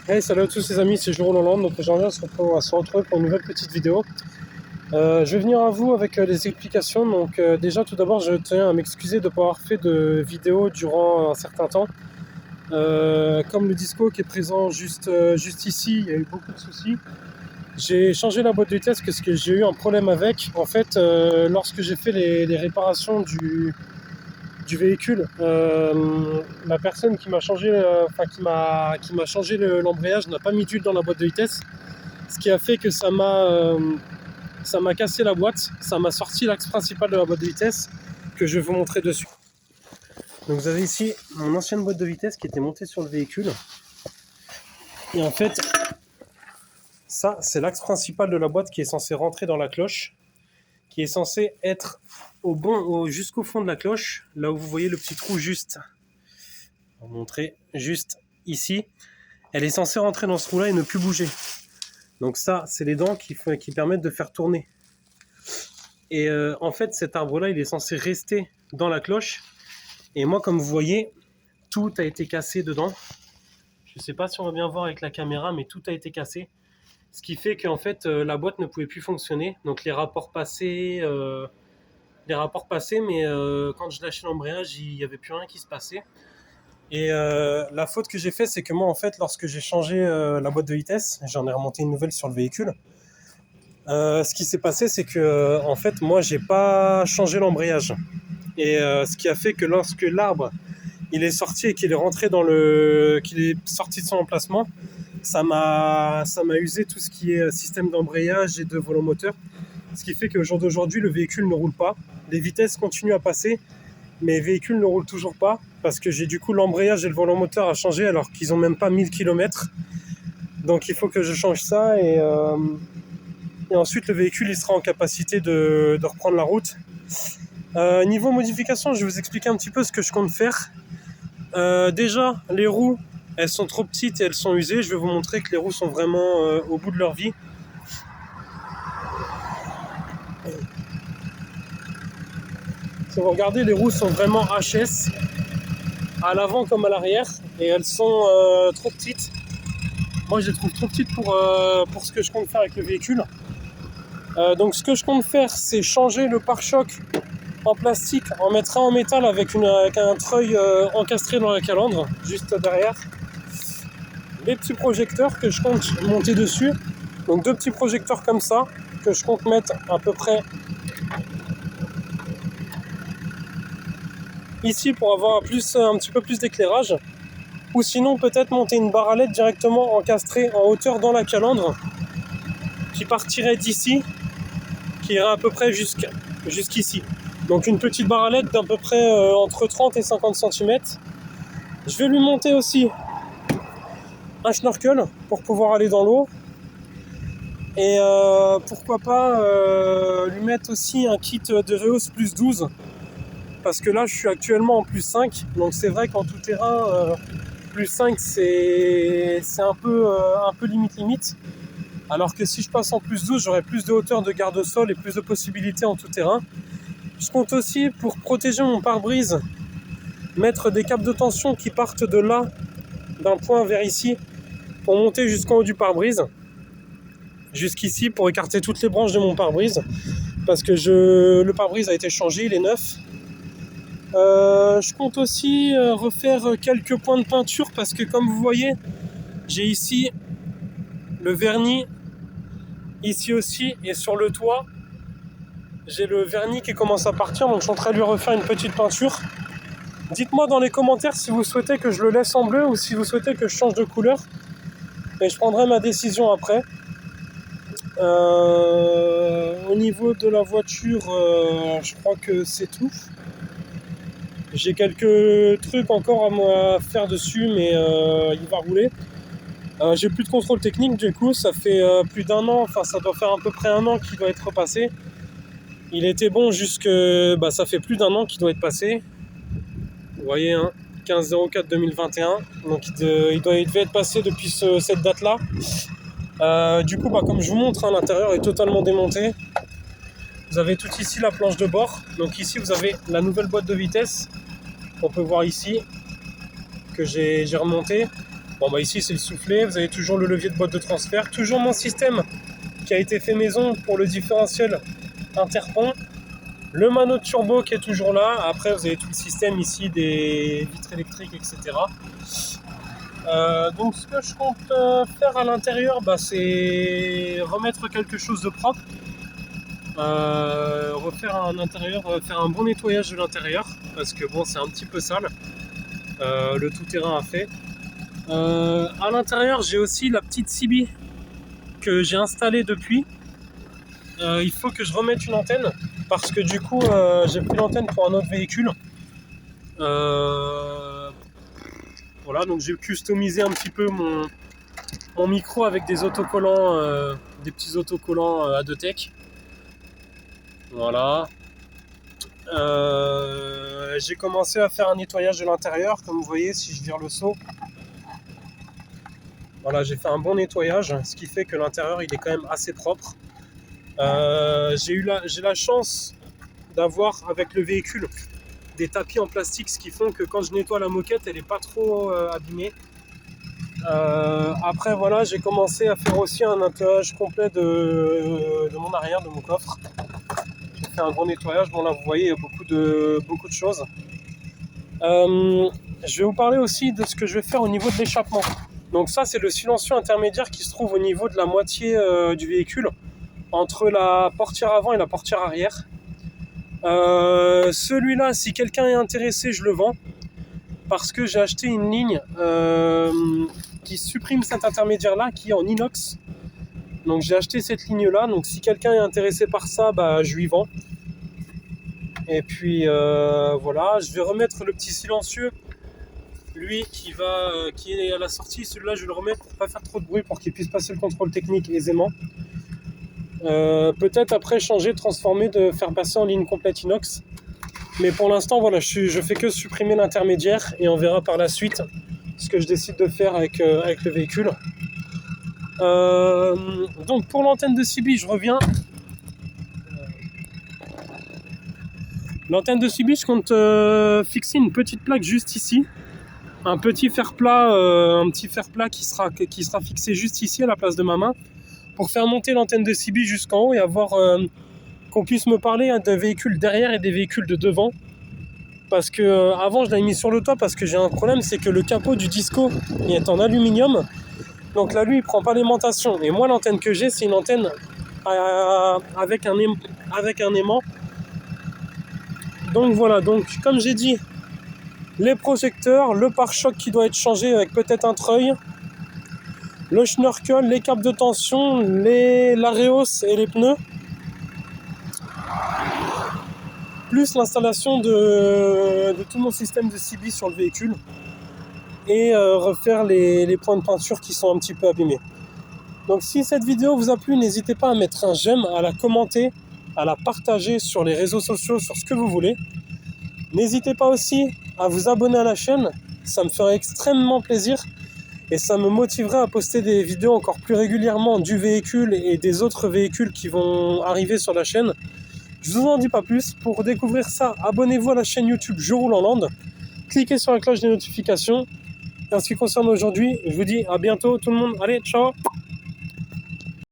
Hey, salut à tous les amis, c'est Jérôme Hollande. Donc aujourd'hui on se retrouve pour une nouvelle petite vidéo. Je vais venir à vous avec des explications. Donc déjà tout d'abord je tiens à m'excuser de ne pas avoir fait de vidéo durant un certain temps. Comme le disco qui est présent juste ici, il y a eu beaucoup de soucis. J'ai changé la boîte de vitesse parce que j'ai eu un problème avec. En fait, lorsque j'ai fait les réparations du véhicule, la personne qui m'a changé, qui m'a changé l'embrayage n'a pas mis d'huile dans la boîte de vitesse, ce qui a fait que ça m'a cassé la boîte, ça m'a sorti l'axe principal de la boîte de vitesse que je vais vous montrer dessus. Donc vous avez ici mon ancienne boîte de vitesse qui était montée sur le véhicule. Et en fait, ça c'est l'axe principal de la boîte qui est censé rentrer dans la cloche, qui est censé être jusqu'au fond de la cloche, là où vous voyez le petit trou juste. On va montrer juste ici. Elle est censée rentrer dans ce trou-là et ne plus bouger. Donc ça, c'est les dents qui permettent de faire tourner. Et en fait, cet arbre-là, il est censé rester dans la cloche. Et moi, comme vous voyez, tout a été cassé dedans. Je ne sais pas si on va bien voir avec la caméra, mais tout a été cassé. Ce qui fait qu'en fait, la boîte ne pouvait plus fonctionner. Donc les rapports passés, mais quand je lâchais l'embrayage, il n'y avait plus rien qui se passait. Et la faute que j'ai fait, c'est que moi, en fait, lorsque j'ai changé la boîte de vitesse, j'en ai remonté une nouvelle sur le véhicule. Ce qui s'est passé, c'est que en fait, moi, j'ai pas changé l'embrayage. Et ce qui a fait que lorsque l'arbre il est sorti et qu'il est rentré qu'il est sorti de son emplacement, ça m'a usé tout ce qui est système d'embrayage et de volant moteur. Ce qui fait qu'au jour d'aujourd'hui, le véhicule ne roule pas. Les vitesses continuent à passer, mais le véhicule ne roule toujours pas parce que j'ai du coup l'embrayage et le volant moteur à changer alors qu'ils ont même pas 1000 km. Donc il faut que je change ça et ensuite le véhicule il sera en capacité de reprendre la route. Niveau modification, je vais vous expliquer un petit peu ce que je compte faire. Déjà, les roues, elles sont trop petites et elles sont usées. Je vais vous montrer que les roues sont vraiment au bout de leur vie. Si vous regardez, les roues sont vraiment HS, à l'avant comme à l'arrière, et elles sont trop petites. Moi, je les trouve trop petites pour ce que je compte faire avec le véhicule. Donc, ce que je compte faire, c'est changer le pare-choc en plastique, en mettre un en métal avec un treuil encastré dans la calandre, juste derrière. Les petits projecteurs que je compte monter dessus. Donc 2 petits projecteurs comme ça, que je compte mettre à peu près ici pour avoir un petit peu plus d'éclairage. Ou sinon peut-être monter une barre à LED directement encastrée en hauteur dans la calandre, qui partirait d'ici, qui irait à peu près jusqu'ici. Donc une petite barre à LED d'à peu près entre 30 et 50 cm. Je vais lui monter aussi un schnorkel pour pouvoir aller dans l'eau. Et pourquoi pas lui mettre aussi un kit de rehausse plus 12, parce que là je suis actuellement en plus 5, donc c'est vrai qu'en tout terrain plus 5 c'est un peu limite, alors que si je passe en plus 12 j'aurai plus de hauteur de garde-sol et plus de possibilités en tout terrain. Je compte aussi, pour protéger mon pare-brise, mettre des câbles de tension qui partent de là, d'un point vers ici, pour monter jusqu'en haut du pare-brise, jusqu'ici, pour écarter toutes les branches de mon pare-brise, parce que le pare-brise a été changé, il est neuf. Je compte aussi refaire quelques points de peinture, parce que comme vous voyez, j'ai ici le vernis, ici aussi, et sur le toit, j'ai le vernis qui commence à partir, donc je suis en train de lui refaire une petite peinture. Dites-moi dans les commentaires si vous souhaitez que je le laisse en bleu ou si vous souhaitez que je change de couleur, et je prendrai ma décision après. Au niveau de la voiture, je crois que c'est tout. J'ai quelques trucs encore à faire dessus, mais il va rouler. J'ai plus de contrôle technique, du coup ça fait plus d'un an, enfin ça doit faire à peu près un an qu'il doit être passé. Il était bon ça fait plus d'un an qu'il doit être passé. Vous voyez, hein, 15/04/2021, donc il devait être passé depuis cette date-là. Du coup, comme je vous montre, hein, l'intérieur est totalement démonté. Vous avez tout ici la planche de bord. Donc ici, vous avez la nouvelle boîte de vitesse. On peut voir ici que j'ai remonté. Bon bah ici c'est le soufflet, vous avez toujours le levier de boîte de transfert, toujours mon système qui a été fait maison pour le différentiel interpont, le manot de turbo qui est toujours là, après vous avez tout le système ici des vitres électriques, etc. Donc ce que je compte faire à l'intérieur, bah, c'est remettre quelque chose de propre, refaire un intérieur, faire un bon nettoyage de l'intérieur, parce que bon c'est un petit peu sale, le tout-terrain a fait. À l'intérieur j'ai aussi la petite CB que j'ai installée depuis. Il faut que je remette une antenne parce que du coup j'ai pris l'antenne pour un autre véhicule. Voilà, donc j'ai customisé un petit peu mon micro avec des autocollants, des petits autocollants Adotech. Voilà. J'ai commencé à faire un nettoyage de l'intérieur, comme vous voyez si je vire le seau. Voilà, j'ai fait un bon nettoyage, ce qui fait que l'intérieur il est quand même assez propre. J'ai la chance d'avoir avec le véhicule des tapis en plastique, ce qui font que quand je nettoie la moquette, elle n'est pas trop abîmée. Après voilà, j'ai commencé à faire aussi un nettoyage complet de mon arrière, de mon coffre. J'ai fait un gros nettoyage. Bon là vous voyez, il y a beaucoup de choses. Je vais vous parler aussi de ce que je vais faire au niveau de l'échappement. Donc ça c'est le silencieux intermédiaire qui se trouve au niveau de la moitié du véhicule, entre la portière avant et la portière arrière. Celui-là, si quelqu'un est intéressé, je le vends parce que j'ai acheté une ligne qui supprime cet intermédiaire-là, qui est en inox. Donc j'ai acheté cette ligne-là. Donc si quelqu'un est intéressé par ça, bah, je lui vends. Et puis voilà, je vais remettre le petit silencieux, lui qui est à la sortie. Celui-là, je vais le remettre pour pas faire trop de bruit, pour qu'il puisse passer le contrôle technique aisément. Peut-être après changer, transformer, de faire passer en ligne complète inox. Mais pour l'instant, voilà, je fais que supprimer l'intermédiaire et on verra par la suite ce que je décide de faire avec le véhicule. Donc pour l'antenne de CB, je reviens. L'antenne de CB, je compte fixer une petite plaque juste ici. Un petit fer plat qui sera fixé juste ici à la place de ma main, pour faire monter l'antenne de CB jusqu'en haut et avoir qu'on puisse me parler de véhicules derrière et des véhicules de devant. Parce que avant je l'avais mis sur le toit parce que j'ai un problème, c'est que le capot du Disco il est en aluminium, donc là lui il prend pas l'aimantation, et moi l'antenne que j'ai c'est une antenne avec un aimant. Donc voilà, donc comme j'ai dit, les projecteurs, le pare-choc qui doit être changé avec peut-être un treuil, le schnorkel, les câbles de tension, l'Areos et les pneus, plus l'installation de tout mon système de CB sur le véhicule, et refaire les points de peinture qui sont un petit peu abîmés. Donc si cette vidéo vous a plu, n'hésitez pas à mettre un j'aime, à la commenter, à la partager sur les réseaux sociaux, sur ce que vous voulez. N'hésitez pas aussi à vous abonner à la chaîne, ça me ferait extrêmement plaisir et ça me motiverait à poster des vidéos encore plus régulièrement du véhicule et des autres véhicules qui vont arriver sur la chaîne. Je vous en dis pas plus. Pour découvrir ça, abonnez-vous à la chaîne YouTube Je Roule en Land, cliquez sur la cloche des notifications. Et en ce qui concerne aujourd'hui, je vous dis à bientôt tout le monde. Allez, ciao!